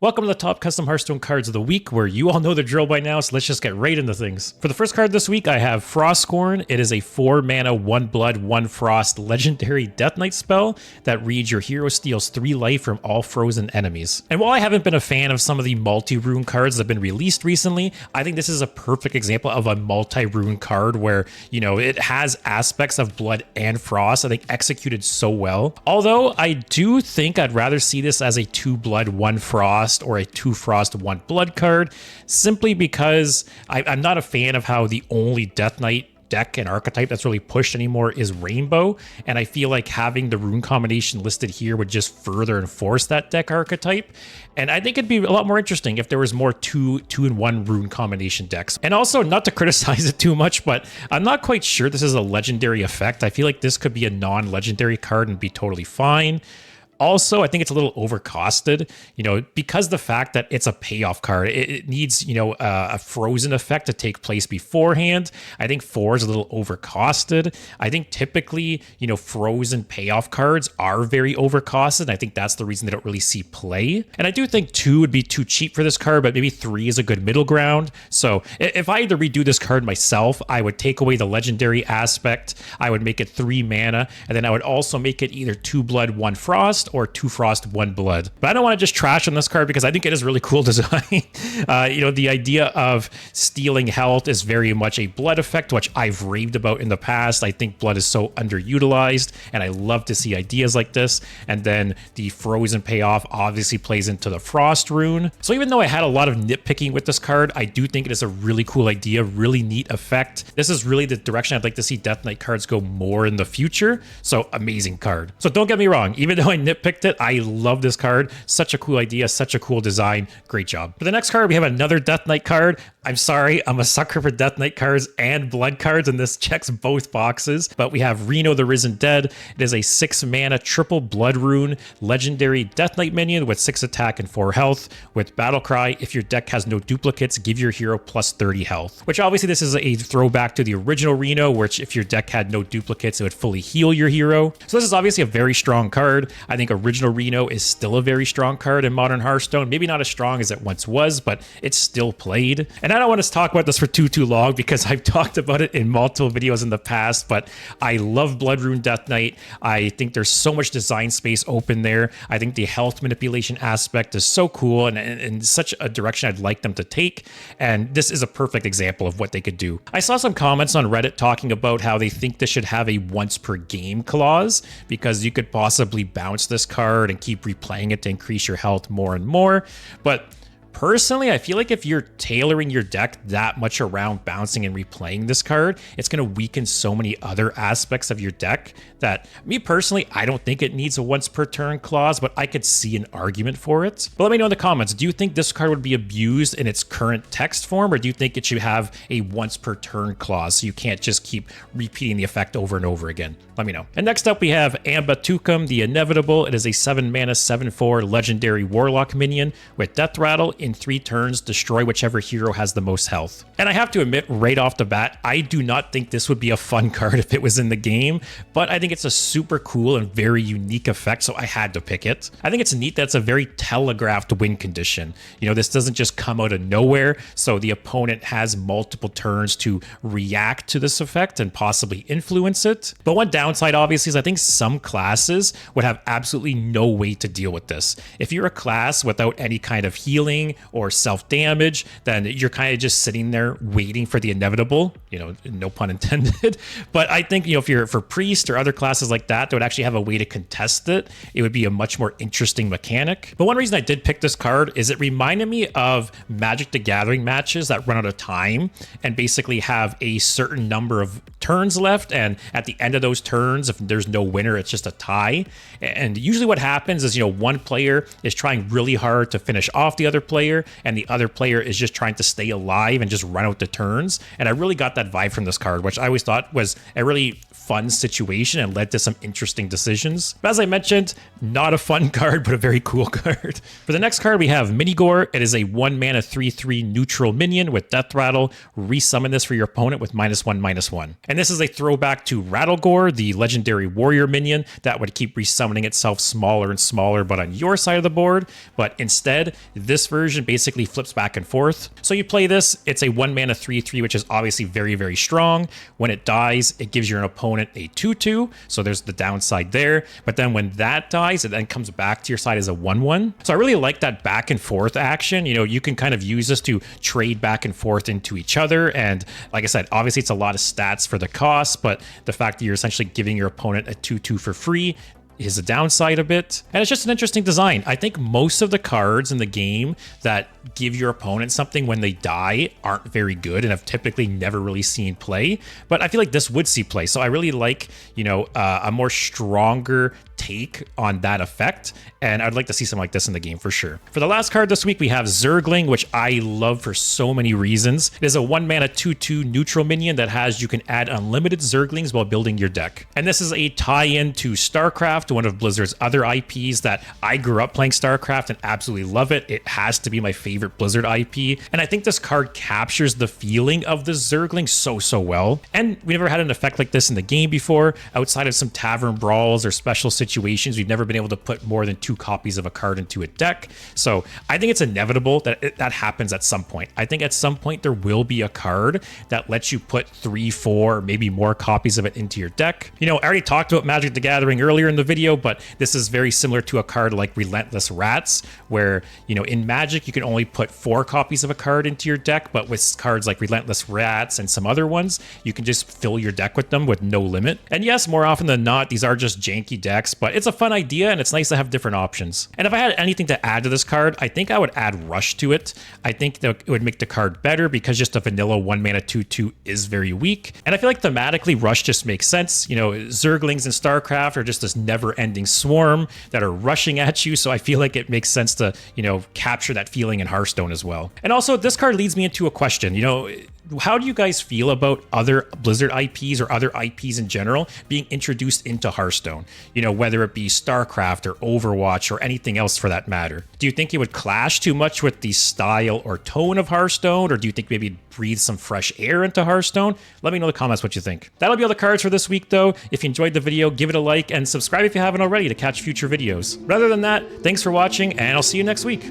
Welcome to the top custom Hearthstone cards of the week, where you all know the drill by now, so let's just get right into things. For the first card this week, I have Frostscorn. It is a 4 mana, 1 blood, 1 frost legendary Death Knight spell that reads your hero steals 3 life from all frozen enemies. And while I haven't been a fan of some of the multi-rune cards that have been released recently, I think this is a perfect example of a multi-rune card where, you know, it has aspects of blood and frost, I think executed so well. Although I do think I'd rather see this as a 2 blood, 1 frost or a 2 frost 1 blood card, simply because I'm not a fan of how the only Death Knight deck and archetype that's really pushed anymore is Rainbow, and I feel like having the rune combination listed here would just further enforce that deck archetype. And I think it'd be a lot more interesting if there was more 2-in-1 rune combination decks. And also, not to criticize it too much, but I'm not quite sure this is a legendary effect. I feel like this could be a non-legendary card and be totally fine. Also, I think it's a little overcosted, you know, because the fact that it's a payoff card, it needs, you know, a frozen effect to take place beforehand. I think 4 is a little overcosted. I think typically, you know, frozen payoff cards are very overcosted. I think that's the reason they don't really see play. And I do think 2 would be too cheap for this card, but maybe 3 is a good middle ground. So if I had to redo this card myself, I would take away the legendary aspect. I would make it 3 mana, and then I would also make it either 2 blood, 1 frost, or 2 frost, 1 blood. But I don't want to just trash on this card because I think it is really cool design. You know, the idea of stealing health is very much a blood effect, which I've raved about in the past. I think blood is so underutilized, and I love to see ideas like this. And then the frozen payoff obviously plays into the frost rune. So even though I had a lot of nitpicking with this card, I do think it is a really cool idea, really neat effect. This is really the direction I'd like to see Death Knight cards go more in the future. So amazing card. So don't get me wrong, even though I picked it, I love this card. Such a cool idea, such a cool design. Great job. For the next card, we have another Death Knight card. I'm sorry, I'm a sucker for Death Knight cards and blood cards, and this checks both boxes. But we have Reno the Risen Dead. It is a 6 mana triple blood rune legendary Death Knight minion with 6 attack and 4 health. With Battle Cry, if your deck has no duplicates, give your hero plus 30 health. Which obviously this is a throwback to the original Reno, which if your deck had no duplicates, it would fully heal your hero. So this is obviously a very strong card. I think original Reno is still a very strong card in modern Hearthstone. Maybe not as strong as it once was, but it's still played. And I don't want to talk about this for too long because I've talked about it in multiple videos in the past, but I love Blood Rune Death Knight. I think there's so much design space open there. I think the health manipulation aspect is so cool and such a direction I'd like them to take. And this is a perfect example of what they could do. I saw some comments on Reddit talking about how they think this should have a once per game clause because you could possibly bounce this card and keep replaying it to increase your health more and more. But personally, I feel like if you're tailoring your deck that much around bouncing and replaying this card, it's going to weaken so many other aspects of your deck that, me personally, I don't think it needs a once per turn clause, but I could see an argument for it. But let me know in the comments, do you think this card would be abused in its current text form, or do you think it should have a once per turn clause so you can't just keep repeating the effect over and over again? Let me know. And next up, we have Amba'tukam the Inevitable. It is a 7 mana, 7/4 legendary warlock minion with Death Rattle. In 3 turns, destroy whichever hero has the most health. And I have to admit right off the bat, I do not think this would be a fun card if it was in the game, but I think it's a super cool and very unique effect, so I had to pick it. I think it's neat that it's a very telegraphed win condition. You know, this doesn't just come out of nowhere, so the opponent has multiple turns to react to this effect and possibly influence it. But one downside, obviously, is I think some classes would have absolutely no way to deal with this. If you're a class without any kind of healing or self-damage, then you're kind of just sitting there waiting for the inevitable, you know, no pun intended. But I think, you know, if you're for priest or other classes like that would actually have a way to contest it, it would be a much more interesting mechanic. But one reason I did pick this card is it reminded me of Magic the Gathering matches that run out of time and basically have a certain number of turns left, and at the end of those turns, if there's no winner, it's just a tie. And usually what happens is, you know, one player is trying really hard to finish off the other player, player, and the other player is just trying to stay alive and just run out the turns. And I really got that vibe from this card, which I always thought was a really fun situation and led to some interesting decisions. But as I mentioned, not a fun card, but a very cool card. For the next card, we have Minigore. It is a 1 mana 3/3 neutral minion with Death Rattle. Resummon this for your opponent with -1/-1. And this is a throwback to Rattlegore, the legendary warrior minion that would keep resummoning itself smaller and smaller, but on your side of the board. But instead, this version basically flips back and forth. So you play this, it's a 1 mana 3/3, which is obviously very, very strong. When it dies, it gives your opponent a 2/2, so there's the downside there. But then when that dies, it then comes back to your side as a 1/1. So I really like that back and forth action. You know, you can kind of use this to trade back and forth into each other. And like I said, obviously it's a lot of stats for the cost, but the fact that you're essentially giving your opponent a 2/2 for free is a downside a bit. And it's just an interesting design. I think most of the cards in the game that give your opponent something when they die aren't very good and have typically never really seen play. But I feel like this would see play. So I really like, you know, a more stronger take on that effect, and I'd like to see something like this in the game for sure. For the last card this week, we have Zergling, which I love for so many reasons. It is a 1 mana 2/2 neutral minion that has you can add unlimited Zerglings while building your deck. And this is a tie-in to StarCraft, one of Blizzard's other IPs that I grew up playing StarCraft and absolutely love it. It has to be my favorite Blizzard IP, and I think this card captures the feeling of the Zergling so well. And we never had an effect like this in the game before, outside of some tavern brawls or special situations. We've never been able to put more than 2 copies of a card into a deck. So I think it's inevitable that that happens at some point. I think at some point there will be a card that lets you put 3, 4, maybe more copies of it into your deck. You know, I already talked about Magic the Gathering earlier in the video, but this is very similar to a card like Relentless Rats, where, you know, in Magic you can only put 4 copies of a card into your deck, but with cards like Relentless Rats and some other ones, you can just fill your deck with them with no limit. And yes, more often than not, these are just janky decks, but it's a fun idea and it's nice to have different options. And if I had anything to add to this card, I think I would add Rush to it. I think that it would make the card better because just a vanilla 1 mana 2/2 is very weak. And I feel like thematically Rush just makes sense. You know, Zerglings in StarCraft are just this never-ending swarm that are rushing at you, so I feel like it makes sense to, you know, capture that feeling in Hearthstone as well. And also, this card leads me into a question. You know, how do you guys feel about other Blizzard IPs or other IPs in general being introduced into Hearthstone? You know, whether it be StarCraft or Overwatch or anything else for that matter. Do you think it would clash too much with the style or tone of Hearthstone, or do you think maybe it'd breathe some fresh air into Hearthstone? Let me know in the comments what you think. That'll be all the cards for this week though. If you enjoyed the video, give it a like and subscribe if you haven't already to catch future videos. Rather than that, thanks for watching and I'll see you next week.